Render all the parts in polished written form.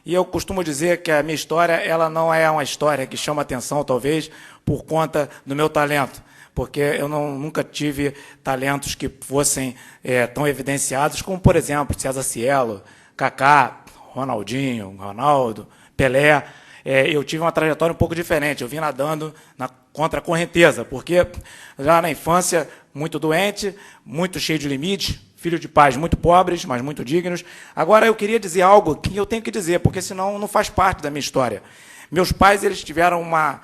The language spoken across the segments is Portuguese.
E eu costumo dizer que a minha história ela não é uma história que chama atenção, talvez, por conta do meu talento, porque eu nunca tive talentos que fossem tão evidenciados como, por exemplo, César Cielo, Kaká, Ronaldinho, Ronaldo, Pelé. Eu tive uma trajetória um pouco diferente. Eu vim nadando contra a correnteza, porque já na infância, muito doente, muito cheio de limites, filho de pais muito pobres, mas muito dignos. Agora, eu queria dizer algo que eu tenho que dizer, porque senão não faz parte da minha história. Meus pais eles tiveram uma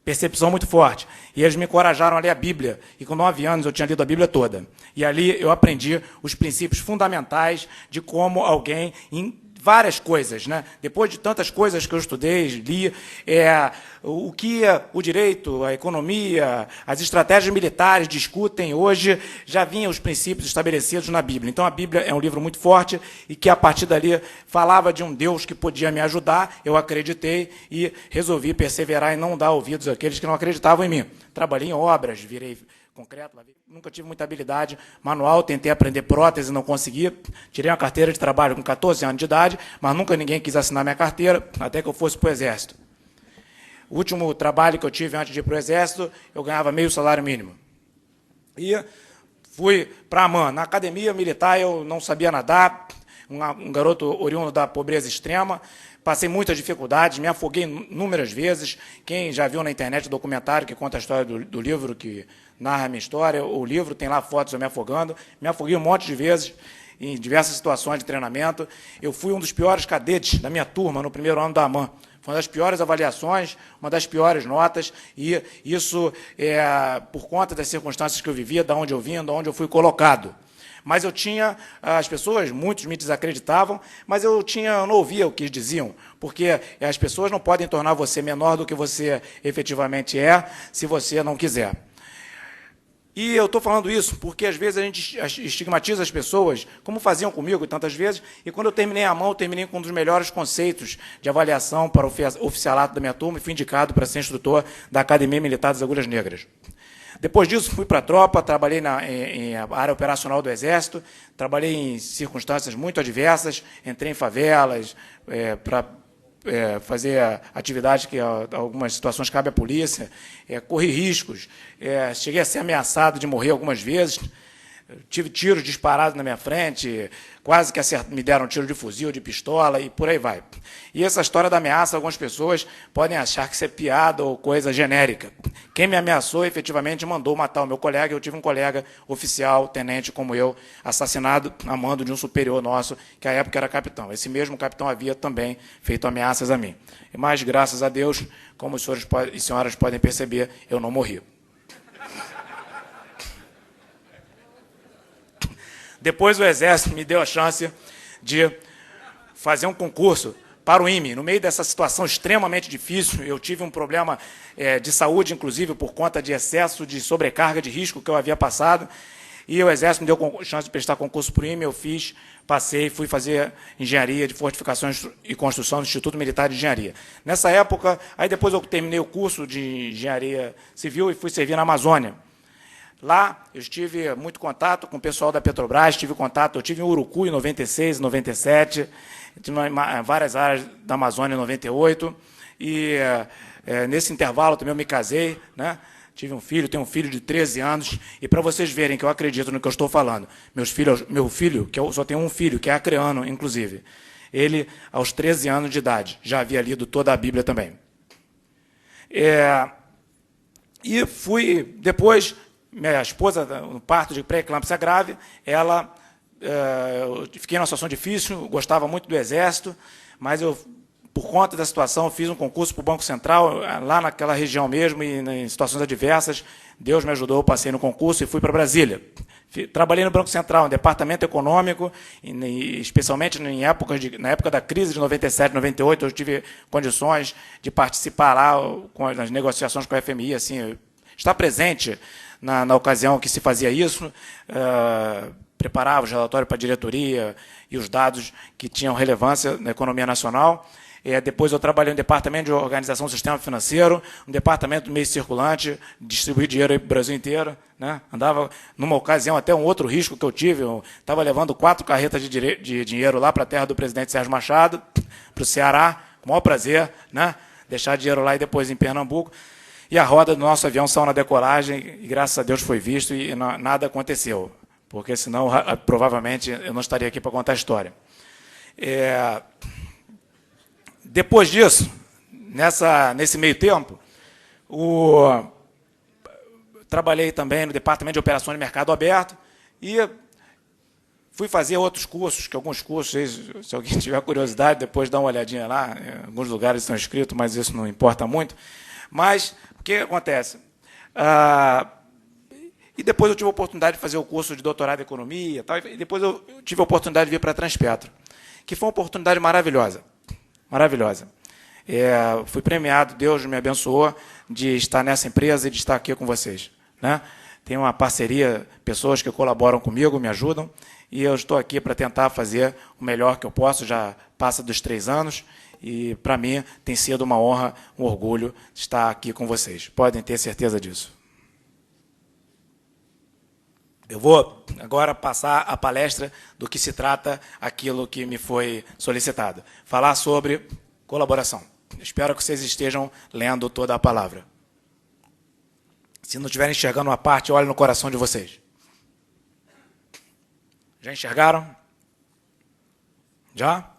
percepção muito forte, e eles me encorajaram a ler a Bíblia, e com 9 anos eu tinha lido a Bíblia toda. E ali eu aprendi os princípios fundamentais de como alguém, em várias coisas, né? Depois de tantas coisas que eu estudei, li, o que o direito, a economia, as estratégias militares discutem hoje, já vinham os princípios estabelecidos na Bíblia. Então, a Bíblia é um livro muito forte e que, a partir dali, falava de um Deus que podia me ajudar. Eu acreditei e resolvi perseverar e não dar ouvidos àqueles que não acreditavam em mim. Trabalhei em obras, virei concreto, nunca tive muita habilidade manual, tentei aprender prótese, não consegui, tirei uma carteira de trabalho com 14 anos de idade, mas nunca ninguém quis assinar minha carteira, até que eu fosse para o Exército. O último trabalho que eu tive antes de ir para o Exército, eu ganhava meio salário mínimo. E fui para a AMAN. Na academia militar eu não sabia nadar, um garoto oriundo da pobreza extrema, passei muitas dificuldades, me afoguei inúmeras vezes. Quem já viu na internet o documentário que conta a história do livro, que narra a minha história, o livro tem lá fotos eu me afogando, me afoguei um monte de vezes, em diversas situações de treinamento. Eu fui um dos piores cadetes da minha turma no primeiro ano da AMAN. Foi uma das piores avaliações, uma das piores notas, e isso por conta das circunstâncias que eu vivia, de onde eu vim, de onde eu fui colocado. Mas eu tinha, as pessoas, muitos me desacreditavam, mas eu não ouvia o que diziam, porque as pessoas não podem tornar você menor do que você efetivamente é, se você não quiser. E eu estou falando isso porque, às vezes, a gente estigmatiza as pessoas, como faziam comigo tantas vezes, e quando eu terminei a AMAN, eu terminei com um dos melhores conceitos de avaliação para o oficialato da minha turma e fui indicado para ser instrutor da Academia Militar das Agulhas Negras. Depois disso, fui para a tropa, trabalhei em área operacional do Exército, trabalhei em circunstâncias muito adversas, entrei em favelas para fazer atividades que, em algumas situações, cabe à polícia, corri riscos, cheguei a ser ameaçado de morrer algumas vezes, tive tiros disparados na minha frente, quase que me deram um tiro de fuzil, de pistola, e por aí vai. E essa história da ameaça, algumas pessoas podem achar que isso é piada ou coisa genérica. Quem me ameaçou, efetivamente, mandou matar o meu colega. Eu tive um colega oficial, tenente como eu, assassinado a mando de um superior nosso, que à época era capitão. Esse mesmo capitão havia também feito ameaças a mim. Mas, graças a Deus, como os senhores e senhoras podem perceber, eu não morri. Depois o Exército me deu a chance de fazer um concurso para o IME. No meio dessa situação extremamente difícil, eu tive um problema de saúde, inclusive, por conta de excesso de sobrecarga de risco que eu havia passado, e o Exército me deu chance de prestar concurso para o IME, eu fiz, passei, fui fazer engenharia de fortificações e construção no Instituto Militar de Engenharia. Nessa época, aí depois eu terminei o curso de engenharia civil e fui servir na Amazônia. Lá, eu tive muito contato com o pessoal da Petrobras, eu tive em Urucu em 96, 97, tive em várias áreas da Amazônia em 98, e nesse intervalo também eu me casei, né? Tive um filho, tenho um filho de 13 anos, e para vocês verem que eu acredito no que eu estou falando, meu filho, que eu só tenho um filho, que é acreano, inclusive, ele, aos 13 anos de idade, já havia lido toda a Bíblia também. E fui, depois, minha esposa, no parto de pré-eclâmpsia grave, eu fiquei numa situação difícil, gostava muito do Exército, mas eu, por conta da situação, fiz um concurso para o Banco Central, lá naquela região mesmo, e em situações adversas, Deus me ajudou, passei no concurso e fui para Brasília. Trabalhei no Banco Central, no Departamento Econômico, especialmente na época da crise de 97, 98, eu tive condições de participar lá nas negociações com a FMI, assim, estar presente na ocasião que se fazia isso, preparava os relatórios para a diretoria e os dados que tinham relevância na economia nacional. Depois eu trabalhei no departamento de organização do sistema financeiro, no departamento do meio circulante, distribuir dinheiro aí para o Brasil inteiro. Né? Andava, numa ocasião, até um outro risco que eu tive, eu estava levando 4 carretas de dinheiro lá para a terra do presidente Sérgio Machado, para o Ceará, com o maior prazer, né? Deixar dinheiro lá e depois em Pernambuco. E a roda do nosso avião saiu na decolagem, e graças a Deus foi visto e nada aconteceu, porque senão provavelmente eu não estaria aqui para contar a história. Depois disso, nesse meio tempo, trabalhei também no Departamento de Operações de Mercado Aberto e fui fazer outros cursos, que alguns cursos, se alguém tiver curiosidade, depois dá uma olhadinha lá, em alguns lugares estão escritos, mas isso não importa muito. Mas o que acontece? E depois eu tive a oportunidade de fazer o curso de doutorado em economia, e depois eu tive a oportunidade de vir para a Transpetro, que foi uma oportunidade maravilhosa. Maravilhosa. Fui premiado, Deus me abençoou de estar nessa empresa e de estar aqui com vocês. Né? Tenho uma parceria, pessoas que colaboram comigo, me ajudam, e eu estou aqui para tentar fazer o melhor que eu posso, já passa dos 3 anos, e para mim tem sido uma honra, um orgulho estar aqui com vocês. Podem ter certeza disso. Eu vou agora passar a palestra do que se trata aquilo que me foi solicitado. Falar sobre colaboração. Espero que vocês estejam lendo toda a palavra. Se não estiverem enxergando uma parte, olhem no coração de vocês. Já enxergaram? Já?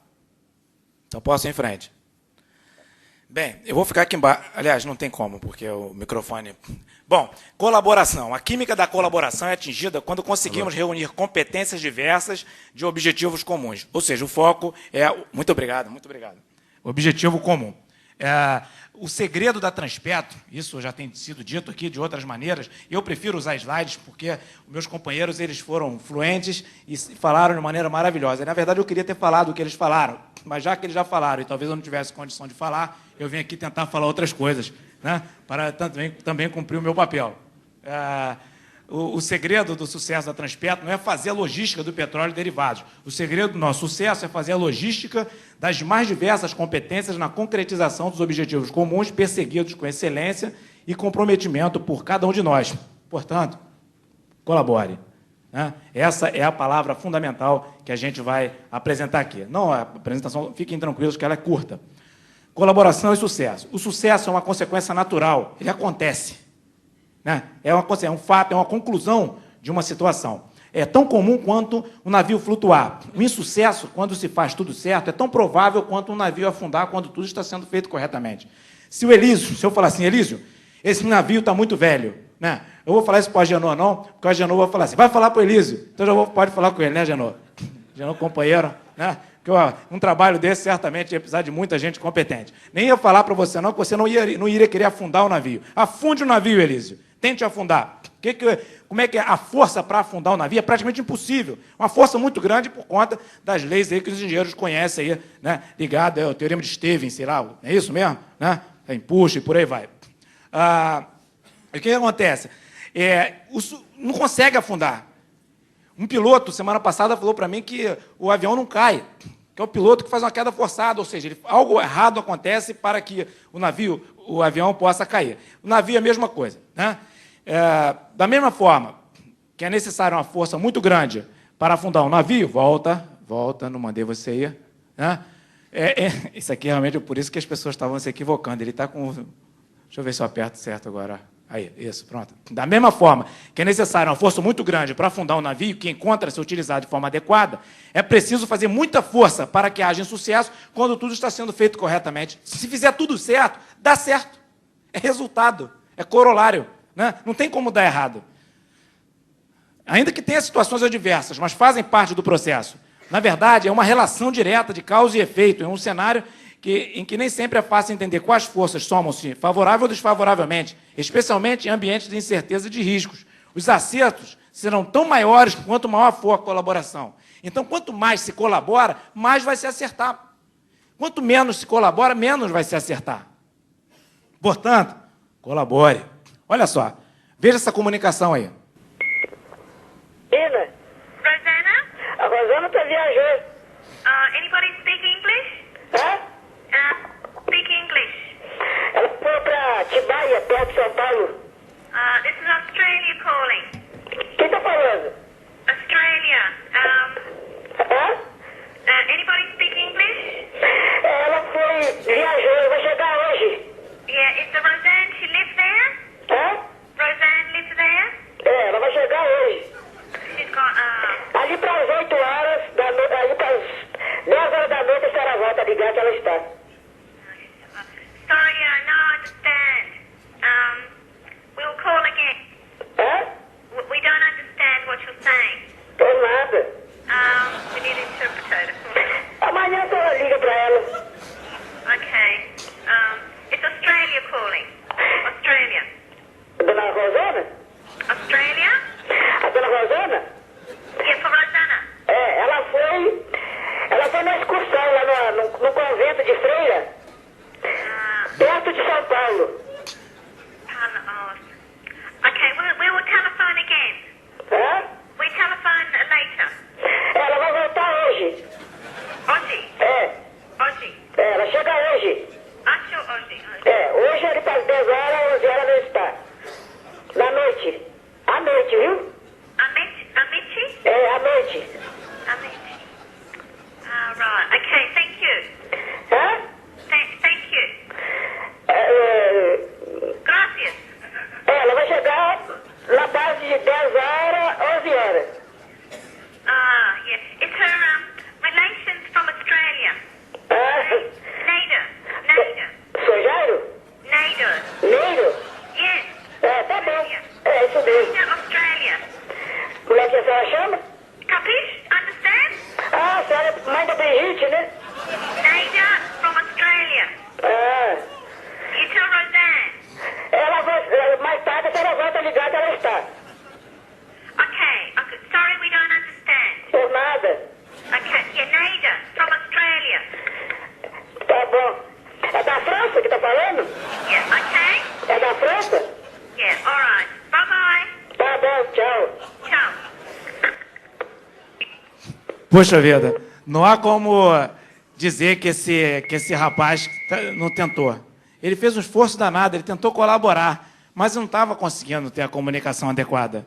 Então posso ir em frente. Bem, eu vou ficar aqui embaixo. Aliás, não tem como, porque o microfone... Bom, colaboração. A química da colaboração é atingida quando conseguimos reunir competências diversas de objetivos comuns. Ou seja, o foco é... Muito obrigado, muito obrigado. Objetivo comum. O segredo da Transpetro, isso já tem sido dito aqui de outras maneiras, eu prefiro usar slides porque meus companheiros eles foram fluentes e falaram de maneira maravilhosa. Na verdade, eu queria ter falado o que eles falaram, mas já que eles já falaram e talvez eu não tivesse condição de falar, eu vim aqui tentar falar outras coisas, né, para também cumprir o meu papel. O segredo do sucesso da Transpetro não é fazer a logística do petróleo e derivados. O segredo do nosso sucesso é fazer a logística das mais diversas competências na concretização dos objetivos comuns perseguidos com excelência e comprometimento por cada um de nós. Portanto, colabore. Né? Essa é a palavra fundamental que a gente vai apresentar aqui. Não, a apresentação, fiquem tranquilos que ela é curta. Colaboração e sucesso. O sucesso é uma consequência natural, ele acontece. Né? É um fato, é uma conclusão de uma situação. É tão comum quanto um navio flutuar. O insucesso, quando se faz tudo certo, é tão provável quanto um navio afundar quando tudo está sendo feito corretamente. Se eu falar assim, Elísio, esse navio está muito velho, né? Eu vou falar isso para o Agenor, não, porque o Agenor vai falar assim, vai falar para o Elísio, então pode falar com ele, né, Agenor? Agenor, companheiro, né? Porque um trabalho desse certamente ia precisar de muita gente competente. Nem ia falar para você, não, que você não iria querer afundar o navio. Afunde o navio, Elísio. Tente afundar. Como é que é a força para afundar o navio? É praticamente impossível. Uma força muito grande por conta das leis aí que os engenheiros conhecem aí, né? Ligado ao teorema de Stevens, sei lá, é isso mesmo? Né? Empuxa e por aí vai. O que acontece? Não consegue afundar. Um piloto, semana passada, falou para mim que o avião não cai, que é o piloto que faz uma queda forçada, ou seja, algo errado acontece para que o avião possa cair. O navio é a mesma coisa. Né? Da mesma forma que é necessária uma força muito grande para afundar um navio, volta, não mandei você ir. Né? Isso aqui realmente é por isso que as pessoas estavam se equivocando. Ele está com... Deixa eu ver se eu aperto certo agora. Aí, isso, pronto. Da mesma forma que é necessária uma força muito grande para afundar um navio que encontra-se utilizado de forma adequada, é preciso fazer muita força para que haja sucesso quando tudo está sendo feito corretamente. Se fizer tudo certo, dá certo. É resultado, é corolário. Né? Não tem como dar errado. Ainda que tenha situações adversas, mas fazem parte do processo. Na verdade, é uma relação direta de causa e efeito, é um cenário em que nem sempre é fácil entender quais forças somam-se favorável ou desfavoravelmente, especialmente em ambientes de incerteza e de riscos. Os acertos serão tão maiores quanto maior for a colaboração. Então, quanto mais se colabora, mais vai se acertar. Quanto menos se colabora, menos vai se acertar. Portanto, colabore. Olha só, veja essa comunicação aí. Ina, Rosanna? a Rosana está viajando. Anybody speak English? Hã? viajou, vai chegar hoje. Yeah, is the Roseanne, she lives there? Hã? Roseanne lives there? É, ela vai chegar hoje. She's got, Ali para as 8 horas, ali para as 10 horas da noite, a senhora volta a ligar que ela está. sorry, no, I understand. We'll call again. Hã? We don't understand what you're saying. Tô nada. We need an interpreter. Amanhã a senhora liga para ela. Okay. It's Australia calling. Australia. Dona Rosana? Australia? A dona Rosana? Yeah, for Rosanna. É, ela foi na excursão lá no convento de Freira, perto de São Paulo. Okay, we will telephone again. Hã? We telephone later. Ela vai voltar hoje. Hoje? É, Hoje? ela chega hoje. Acho hoje. É, hoje ali para as 10 horas, 11 horas não está. Na noite. À noite, viu? Amici? É, à noite. Amici. Right. Okay, thank you. Hã? Thank you. Gracias. Ela vai chegar na base de 10 horas, 11 horas. Yeah. It's her, relations from Australia. Nader. Sou Jairo? Nader. Neiro? Yes. É, tá bom. É isso mesmo. Nader, Australia. Como é que a senhora chama? Capiche? Understand? Ah, a senhora é mãe da Brigitte, né? Nader from Australia. Ah, You tell Roseanne. ela vai, mais tarde a senhora volta a ligar que ela está. Okay. Sorry, we don't understand. Por nada. Okay. Yeah, Nader from Australia. Tá bom. É da França que tá falando? Yeah. Okay. É da França? Yeah. All right. Bye-bye. Tá bom, tchau. Ciao. Poxa vida, não há como dizer que esse rapaz não tentou. Ele fez um esforço danado, ele tentou colaborar, mas não estava conseguindo ter a comunicação adequada.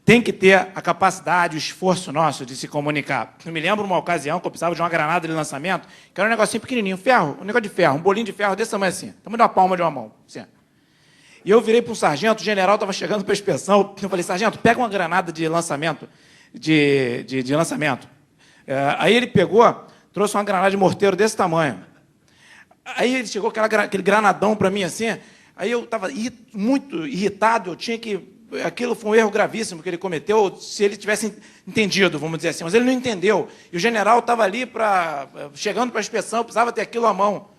Tem que ter a capacidade, o esforço nosso de se comunicar. Eu me lembro uma ocasião que eu precisava de uma granada de lançamento, que era um negocinho pequenininho, um negócio de ferro, um bolinho de ferro desse tamanho assim, tamanho da palma de uma mão. Assim. E eu virei para um sargento, o general estava chegando para a inspeção, eu falei, sargento, pega uma granada de lançamento, de lançamento. Aí ele pegou, trouxe uma granada de morteiro desse tamanho. Aí ele chegou aquele granadão para mim assim, aí eu estava muito irritado, eu tinha que... Aquilo foi um erro gravíssimo que ele cometeu, se ele tivesse entendido, vamos dizer assim, mas ele não entendeu. E o general estava ali chegando para a inspeção, precisava ter aquilo à mão.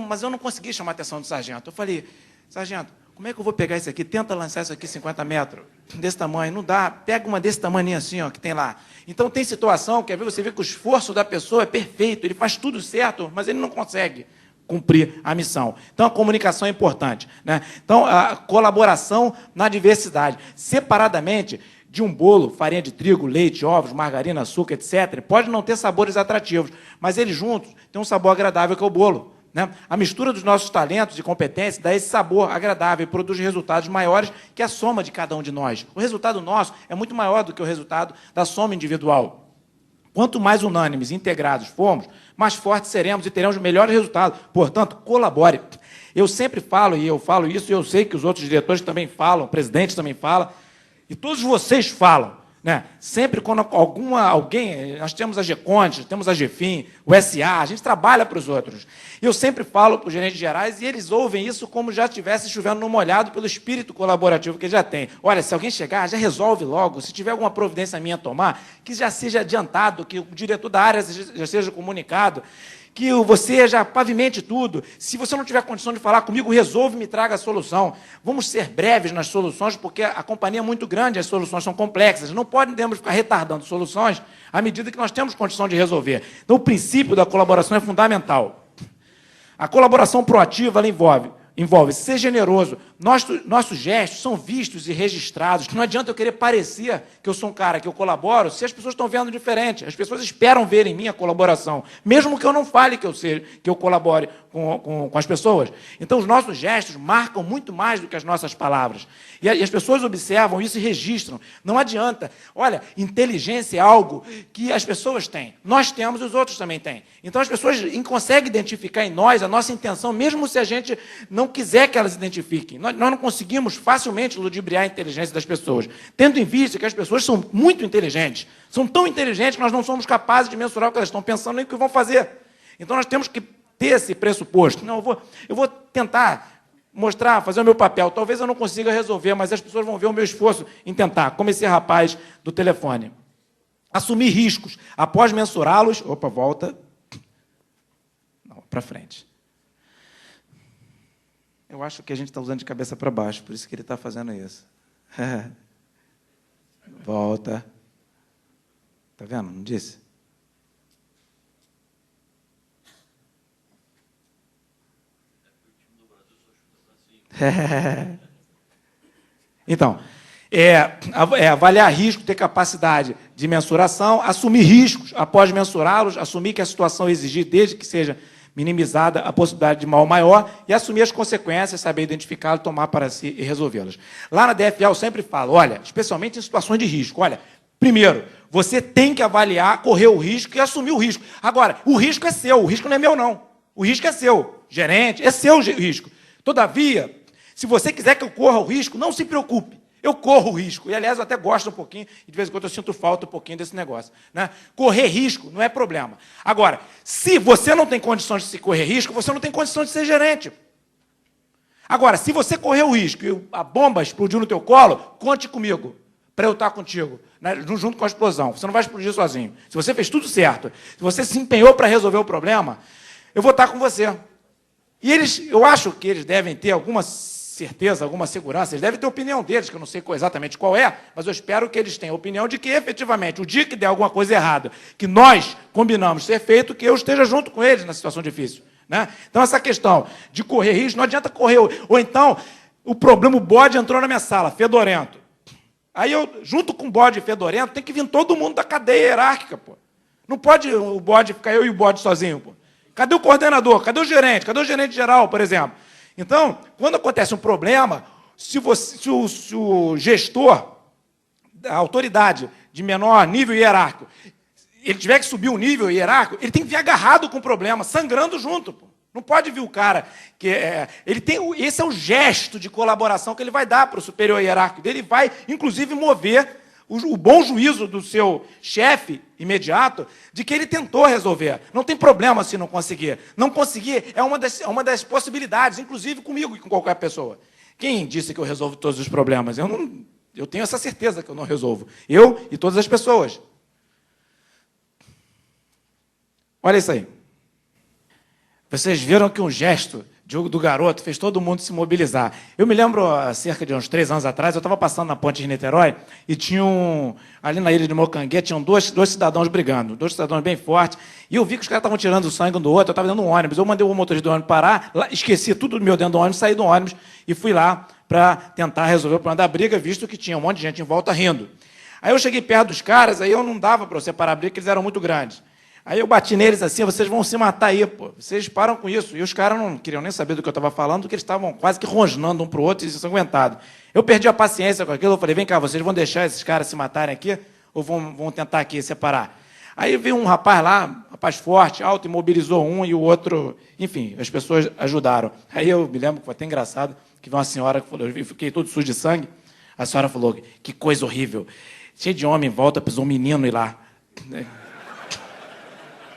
Mas eu não consegui chamar a atenção do sargento. Eu falei, sargento, como é que eu vou pegar isso aqui? Tenta lançar isso aqui 50 metros, desse tamanho. Não dá, pega uma desse tamanho assim, ó, que tem lá. Então tem situação, você vê que o esforço da pessoa é perfeito, ele faz tudo certo, mas ele não consegue cumprir a missão. Então, a comunicação é importante, né? Então, a colaboração na diversidade. Separadamente, de um bolo, farinha de trigo, leite, ovos, margarina, açúcar, etc., pode não ter sabores atrativos, mas eles juntos têm um sabor agradável, que é o bolo. Né? A mistura dos nossos talentos e competências dá esse sabor agradável e produz resultados maiores que a soma de cada um de nós. O resultado nosso é muito maior do que o resultado da soma individual. Quanto mais unânimes e integrados formos, mais fortes seremos e teremos melhores resultados. Portanto, colabore. Eu sempre falo, e eu falo isso, e eu sei que os outros diretores também falam, o presidente também fala, e todos vocês falam. Né? Sempre quando alguém, nós temos a GECONT, temos a GEFIM, o SA, a gente trabalha para os outros. Eu sempre falo para os gerentes gerais e eles ouvem isso como já estivesse chovendo no molhado pelo espírito colaborativo que já tem. Olha, se alguém chegar, já resolve logo. Se tiver alguma providência minha a tomar, que já seja adiantado, que o diretor da área já seja comunicado, que você já pavimente tudo. Se você não tiver condição de falar comigo, resolve e me traga a solução. Vamos ser breves nas soluções, porque a companhia é muito grande, as soluções são complexas. Não podemos ficar retardando soluções à medida que nós temos condição de resolver. Então, o princípio da colaboração é fundamental. A colaboração proativa ela envolve ser generoso. Nossos gestos são vistos e registrados. Não adianta eu querer parecer que eu sou um cara que eu colaboro se as pessoas estão vendo diferente. As pessoas esperam ver em mim a colaboração, mesmo que eu não fale que eu colabore com as pessoas. Então, os nossos gestos marcam muito mais do que as nossas palavras. E as pessoas observam isso e registram. Não adianta. Olha, inteligência é algo que as pessoas têm. Nós temos e os outros também têm. Então, as pessoas conseguem identificar em nós a nossa intenção, mesmo se a gente não quiser que elas identifiquem. Nós não conseguimos facilmente ludibriar a inteligência das pessoas, tendo em vista que as pessoas são muito inteligentes. São tão inteligentes que nós não somos capazes de mensurar o que elas estão pensando nem o que vão fazer. Então, nós temos que ter esse pressuposto. Não, eu vou tentar mostrar, fazer o meu papel. Talvez eu não consiga resolver, mas as pessoas vão ver o meu esforço em tentar, como esse rapaz do telefone. Assumir riscos. Após mensurá-los... Opa, volta. Não, para frente. Eu acho que a gente está usando de cabeça para baixo, por isso que ele está fazendo isso. Volta. Está vendo? Não disse? Então, avaliar risco, ter capacidade de mensuração, assumir riscos após mensurá-los, assumir que a situação exigir, desde que seja minimizada a possibilidade de mal maior, e assumir as consequências, saber identificá-las, tomar para si e resolvê-las. Lá na DFA eu sempre falo, olha, especialmente em situações de risco, olha, primeiro, você tem que avaliar, correr o risco e assumir o risco. Agora, o risco é seu, o risco não é meu, não. O risco é seu, gerente, é seu o risco. Todavia, se você quiser que eu corra o risco, não se preocupe. Eu corro o risco. E, aliás, eu até gosto um pouquinho, e de vez em quando eu sinto falta um pouquinho desse negócio. Né? Correr risco não é problema. Agora, se você não tem condições de se correr risco, você não tem condições de ser gerente. Agora, se você correr o risco e a bomba explodiu no teu colo, conte comigo, para eu estar contigo, né? Junto com a explosão. Você não vai explodir sozinho. Se você fez tudo certo, se você se empenhou para resolver o problema, eu vou estar com você. E eu acho que eles devem ter alguma certeza, alguma segurança, eles devem ter a opinião deles, que eu não sei exatamente qual é, mas eu espero que eles tenham a opinião de que, efetivamente, o dia que der alguma coisa errada, que nós combinamos ser feito, que eu esteja junto com eles na situação difícil. Né? Então, essa questão de correr risco, não adianta correr. Ou então, o problema, o bode entrou na minha sala, fedorento. Aí, junto com o bode fedorento, tem que vir todo mundo da cadeia hierárquica. Pô. Não pode o bode ficar eu e o bode sozinho. Pô. Cadê o coordenador? Cadê o gerente? Cadê o gerente geral, por exemplo? Então, quando acontece um problema, se o gestor, a autoridade de menor nível hierárquico, ele tiver que subir o nível hierárquico, ele tem que vir agarrado com o problema, sangrando junto. Pô. Não pode vir o cara que esse é o gesto de colaboração que ele vai dar para o superior hierárquico dele, vai, inclusive, mover o bom juízo do seu chefe imediato de que ele tentou resolver. Não tem problema se não conseguir. Não conseguir é uma das possibilidades, inclusive comigo e com qualquer pessoa. Quem disse que eu resolvo todos os problemas? Eu tenho essa certeza que eu não resolvo. Eu e todas as pessoas. Olha isso aí. Vocês viram que um gesto do garoto fez todo mundo se mobilizar. Eu me lembro, há cerca de uns 3 anos atrás, eu estava passando na ponte de Niterói e tinha ali na ilha de Mocanguê, tinham dois cidadãos brigando, 2 cidadãos bem fortes, e eu vi que os caras estavam tirando o sangue um do outro, eu estava dentro de um ônibus, eu mandei o motorista do ônibus parar, esqueci tudo meu dentro do ônibus, saí do ônibus e fui lá para tentar resolver o problema da briga, visto que tinha um monte de gente em volta rindo. Aí eu cheguei perto dos caras, aí eu não dava para eu separar a briga, porque eles eram muito grandes. Aí eu bati neles assim, vocês vão se matar aí, pô. Vocês param com isso. E os caras não queriam nem saber do que eu estava falando, porque eles estavam quase que rosnando um para o outro e desanguentados. Eu perdi a paciência com aquilo, eu falei, vem cá, vocês vão deixar esses caras se matarem aqui ou vão tentar aqui separar? Aí veio um rapaz lá, um rapaz forte, alto, imobilizou um e o outro, enfim, as pessoas ajudaram. Aí eu me lembro que foi até engraçado, que veio uma senhora que falou, eu fiquei todo sujo de sangue, a senhora falou, que coisa horrível. Cheio de homem em volta, pisou um menino ir lá.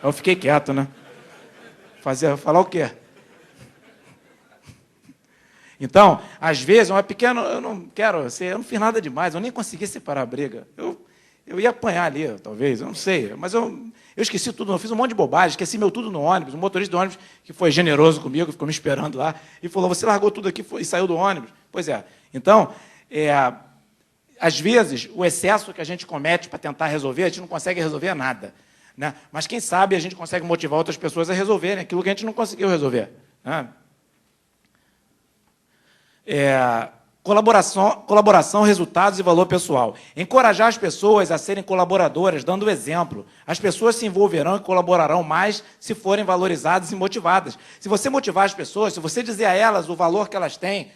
Eu fiquei quieto, né? Falar o quê? Então, às vezes, uma pequena... Eu não fiz nada demais, eu nem consegui separar a briga. Eu ia apanhar ali, talvez, eu não sei. Mas eu esqueci tudo, eu fiz um monte de bobagem, esqueci meu tudo no ônibus. O motorista do ônibus, que foi generoso comigo, ficou me esperando lá, e falou, você largou tudo aqui e saiu do ônibus. Pois é. Então, às vezes, o excesso que a gente comete para tentar resolver, a gente não consegue resolver nada. Né? Mas, quem sabe, a gente consegue motivar outras pessoas a resolverem aquilo que a gente não conseguiu resolver. Né? Colaboração, resultados e valor pessoal. Encorajar as pessoas a serem colaboradoras, dando o exemplo. As pessoas se envolverão e colaborarão mais se forem valorizadas e motivadas. Se você motivar as pessoas, se você dizer a elas o valor que elas têm,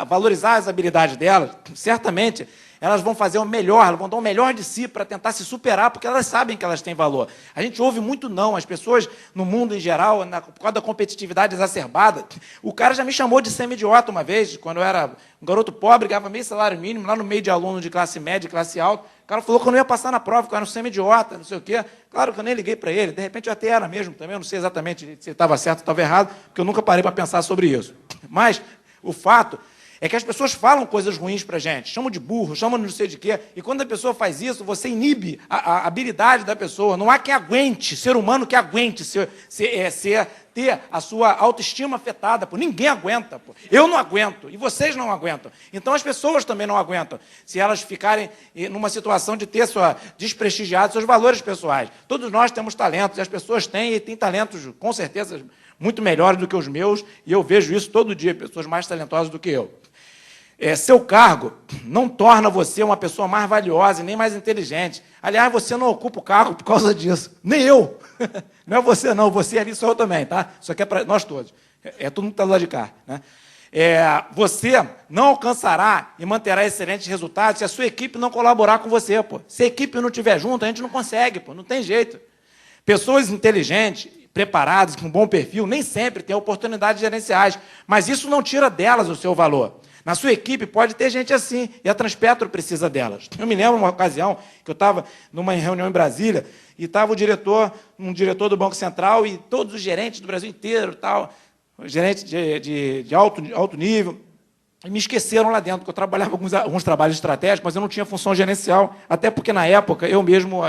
valorizar as habilidades delas, certamente elas vão fazer o melhor, elas vão dar o melhor de si para tentar se superar, porque elas sabem que elas têm valor. A gente ouve muito não, as pessoas no mundo em geral, por causa da competitividade exacerbada, o cara já me chamou de semi-idiota uma vez, quando eu era um garoto pobre, ganhava meio salário mínimo, lá no meio de aluno de classe média e classe alta, o cara falou que eu não ia passar na prova, que eu era um semi-idiota, não sei o quê. Claro que eu nem liguei para ele, de repente eu até era mesmo, também eu não sei exatamente se estava certo ou estava errado, porque eu nunca parei para pensar sobre isso. Mas o fato é que as pessoas falam coisas ruins para a gente, chamam de burro, chamam de não sei de quê, e quando a pessoa faz isso, você inibe a habilidade da pessoa. Não há quem aguente, ser humano que aguente ter a sua autoestima afetada. Pô. Ninguém aguenta. Pô. Eu não aguento, e vocês não aguentam. Então as pessoas também não aguentam, se elas ficarem numa situação de ter desprestigiado seus valores pessoais. Todos nós temos talentos, e as pessoas têm, e têm talentos, com certeza, muito melhores do que os meus, e eu vejo isso todo dia, pessoas mais talentosas do que eu. Seu cargo não torna você uma pessoa mais valiosa e nem mais inteligente. Aliás, você não ocupa o cargo por causa disso. Nem eu. Não é você, não. Você ali sou eu também, tá? Isso aqui é para nós todos. Todo mundo que está do lado de cá. Né? Você não alcançará e manterá excelentes resultados se a sua equipe não colaborar com você. Pô. Se a equipe não estiver junto, a gente não consegue. Pô. Não tem jeito. Pessoas inteligentes, preparadas, com bom perfil, nem sempre têm oportunidades gerenciais. Mas isso não tira delas o seu valor. Na sua equipe pode ter gente assim, e a Transpetro precisa delas. Eu me lembro uma ocasião que eu estava numa reunião em Brasília, e estava um diretor do Banco Central, e todos os gerentes do Brasil inteiro, gerentes de alto nível, e me esqueceram lá dentro, porque eu trabalhava alguns trabalhos estratégicos, mas eu não tinha função gerencial, até porque, na época, eu mesmo,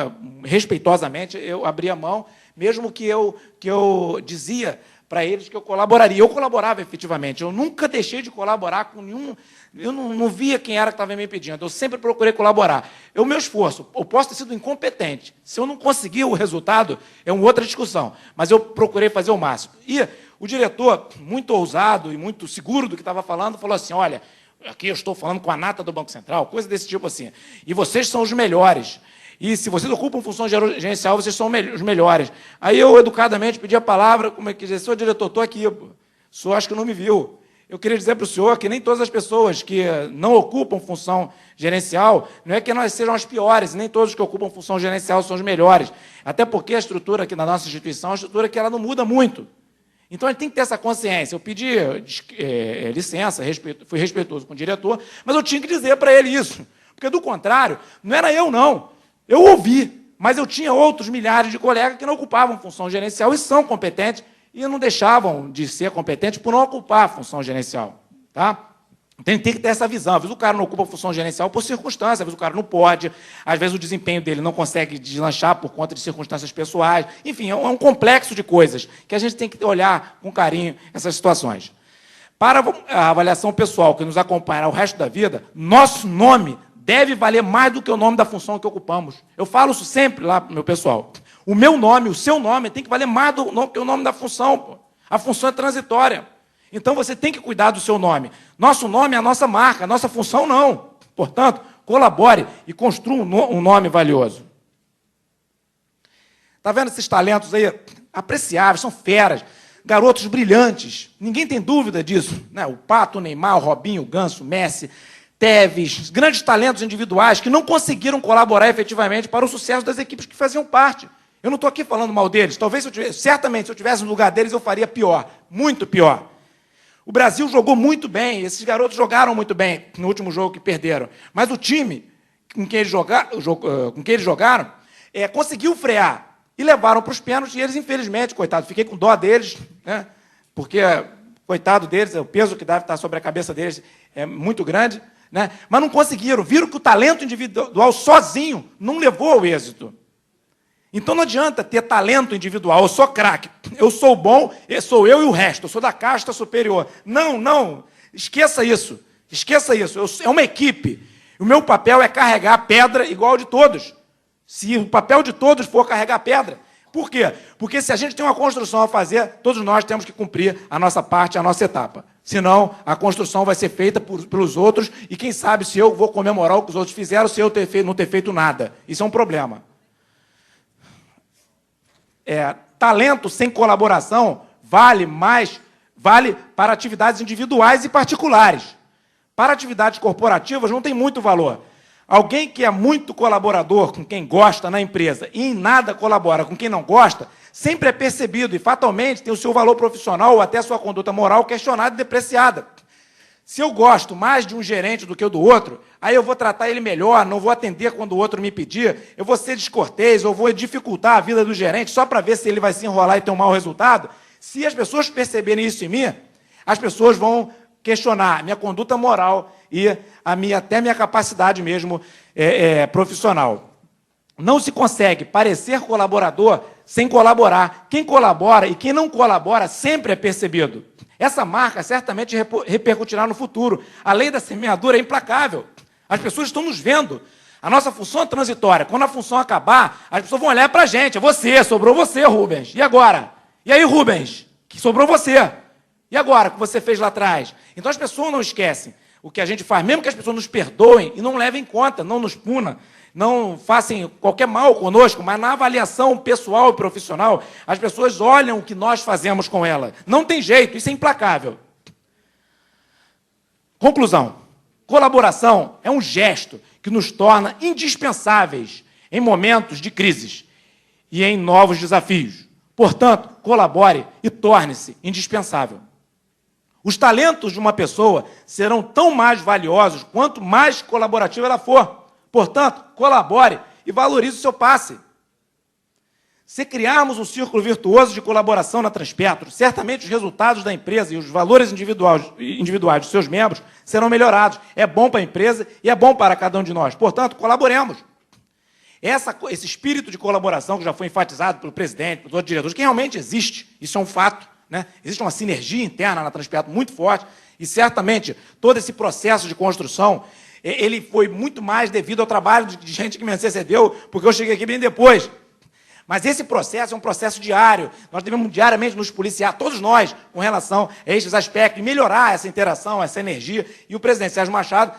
respeitosamente, eu abria mão, mesmo que eu dizia para eles que eu colaboraria. Eu colaborava efetivamente. Eu nunca deixei de colaborar com nenhum... Eu não via quem era que estava me pedindo. Eu sempre procurei colaborar. O meu esforço, eu posso ter sido incompetente. Se eu não conseguir o resultado, é uma outra discussão. Mas eu procurei fazer o máximo. E o diretor, muito ousado e muito seguro do que estava falando, falou assim, olha, aqui eu estou falando com a nata do Banco Central, coisa desse tipo assim. E vocês são os melhores. E se vocês ocupam função gerencial, vocês são os melhores. Aí eu, educadamente, pedi a palavra, como é que dizer, senhor diretor, estou aqui, o senhor acho que não me viu. Eu queria dizer para o senhor que nem todas as pessoas que não ocupam função gerencial, não é que nós sejam as piores, nem todos que ocupam função gerencial são os melhores. Até porque a estrutura aqui da nossa instituição é uma estrutura que ela não muda muito. Então, a gente tem que ter essa consciência. Eu pedi licença, fui respeitoso com o diretor, mas eu tinha que dizer para ele isso. Porque, do contrário, não era eu, não. Eu ouvi, mas eu tinha outros milhares de colegas que não ocupavam função gerencial e são competentes e não deixavam de ser competentes por não ocupar a função gerencial. Tá? Tem que ter essa visão. Às vezes o cara não ocupa a função gerencial por circunstâncias, às vezes o cara não pode, às vezes o desempenho dele não consegue deslanchar por conta de circunstâncias pessoais. Enfim, é um complexo de coisas que a gente tem que olhar com carinho essas situações. Para a avaliação pessoal que nos acompanhará o resto da vida, nosso nome deve valer mais do que o nome da função que ocupamos. Eu falo isso sempre lá para o meu pessoal. O meu nome, o seu nome, tem que valer mais do que o nome da função. Pô. A função é transitória. Então, você tem que cuidar do seu nome. Nosso nome é a nossa marca, a nossa função não. Portanto, colabore e construa um nome valioso. Está vendo esses talentos aí? Apreciáveis, são feras. Garotos brilhantes. Ninguém tem dúvida disso. Né? O Pato, o Neymar, o Robinho, o Ganso, o Messi... Teves, grandes talentos individuais que não conseguiram colaborar efetivamente para o sucesso das equipes que faziam parte. Eu não estou aqui falando mal deles. Talvez, certamente, se eu estivesse no lugar deles, eu faria pior, muito pior. O Brasil jogou muito bem, esses garotos jogaram muito bem no último jogo que perderam. Mas o time com quem eles jogaram conseguiu frear e levaram para os pênaltis e eles, infelizmente, coitados, fiquei com dó deles, né? Porque, coitado deles, o peso que deve estar sobre a cabeça deles é muito grande. Né? Mas não conseguiram, viram que o talento individual sozinho não levou ao êxito. Então não adianta ter talento individual, eu sou craque, eu sou bom, sou eu e o resto, eu sou da casta superior. Não, esqueça isso, é uma equipe. O meu papel é carregar a pedra igual ao de todos. Se o papel de todos for carregar a pedra. Por quê? Porque se a gente tem uma construção a fazer, todos nós temos que cumprir a nossa parte, a nossa etapa. Senão, a construção vai ser feita pelos outros e quem sabe se eu vou comemorar o que os outros fizeram se eu não ter feito nada. Isso é um problema. Talento sem colaboração vale para atividades individuais e particulares. Para atividades corporativas não tem muito valor. Alguém que é muito colaborador com quem gosta na empresa e em nada colabora com quem não gosta, sempre é percebido e fatalmente tem o seu valor profissional ou até a sua conduta moral questionada e depreciada. Se eu gosto mais de um gerente do que o do outro, aí eu vou tratar ele melhor, não vou atender quando o outro me pedir, eu vou ser descortês ou vou dificultar a vida do gerente só para ver se ele vai se enrolar e ter um mau resultado. Se as pessoas perceberem isso em mim, as pessoas vão questionar minha conduta moral e até minha capacidade mesmo profissional. Não se consegue parecer colaborador sem colaborar. Quem colabora e quem não colabora sempre é percebido. Essa marca certamente repercutirá no futuro. A lei da semeadura é implacável. As pessoas estão nos vendo. A nossa função é transitória. Quando a função acabar, as pessoas vão olhar para a gente. É você, sobrou você, Rubens. E agora? E aí, Rubens? Que sobrou você. E agora, o que você fez lá atrás? Então as pessoas não esquecem o que a gente faz, mesmo que as pessoas nos perdoem e não levem em conta, não nos punam, não façam qualquer mal conosco, mas na avaliação pessoal e profissional, as pessoas olham o que nós fazemos com ela. Não tem jeito, isso é implacável. Conclusão. Colaboração é um gesto que nos torna indispensáveis em momentos de crises e em novos desafios. Portanto, colabore e torne-se indispensável. Os talentos de uma pessoa serão tão mais valiosos quanto mais colaborativa ela for. Portanto, colabore e valorize o seu passe. Se criarmos um círculo virtuoso de colaboração na Transpetro, certamente os resultados da empresa e os valores individuais dos seus membros serão melhorados. É bom para a empresa e é bom para cada um de nós. Portanto, colaboremos. Esse espírito de colaboração que já foi enfatizado pelo presidente, pelos outros diretores, que realmente existe, isso é um fato, né? Existe uma sinergia interna na Transpetro muito forte e certamente todo esse processo de construção ele foi muito mais devido ao trabalho de gente que me antecedeu, porque eu cheguei aqui bem depois. Mas esse processo é um processo diário. Nós devemos diariamente nos policiar, todos nós, com relação a esses aspectos, e melhorar essa interação, essa energia. E o presidente Sérgio Machado,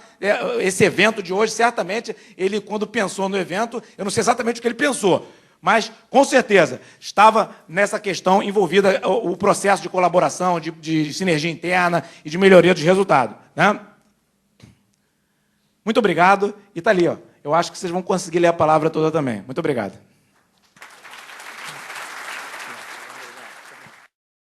esse evento de hoje, certamente, ele, quando pensou no evento, eu não sei exatamente o que ele pensou, mas, com certeza, estava nessa questão envolvida o processo de colaboração, de sinergia interna e de melhoria dos resultados, né? Muito obrigado. E está ali, ó. Eu acho que vocês vão conseguir ler a palavra toda também. Muito obrigado.